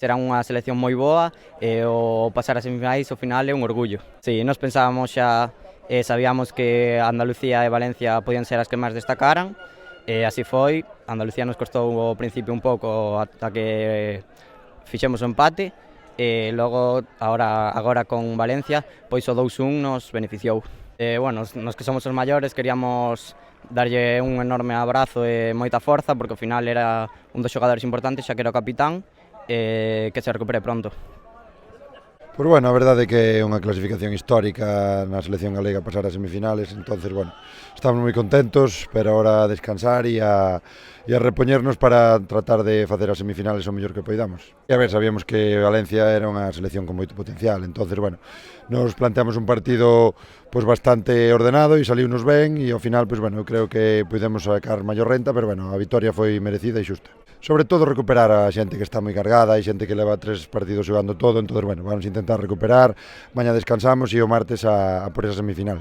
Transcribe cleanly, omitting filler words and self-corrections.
Será unha selección moi boa e o pasar as semifinais ao final é un orgullo. Sí, nos pensábamos xa, sabíamos que Andalucía e Valencia podían ser as que máis destacaran, e así foi. Andalucía nos costou ao principio un pouco ata que fixemos o empate, e logo agora con Valencia pois o 2-1 nos beneficiou. Bueno, nos que somos os maiores queríamos darlle un enorme abrazo e moita forza, porque ao final era un dos xogadores importantes, xa que era o capitán, que se recupere pronto. Pois bueno, a verdade é que é unha clasificación histórica na selección galega pasar as semifinales, entonces, bueno, estamos moi contentos, pero ahora a descansar e a repoñernos para tratar de facer as semifinales o mellor que poidamos. E a ver, sabíamos que Valencia era unha selección con moito potencial, entonces, bueno, nos planteamos un partido pois bastante ordenado e saliunos ben e ao final, pois bueno, eu creo que podemos sacar maior renta, pero bueno, a vitoria foi merecida e xusta. Sobre todo recuperar a xente que está moi cargada, hai xente que leva 3 partidos xogando todo, entonces, bueno, vamos a intentar recuperar, mañá descansamos e o martes a por esa semifinal.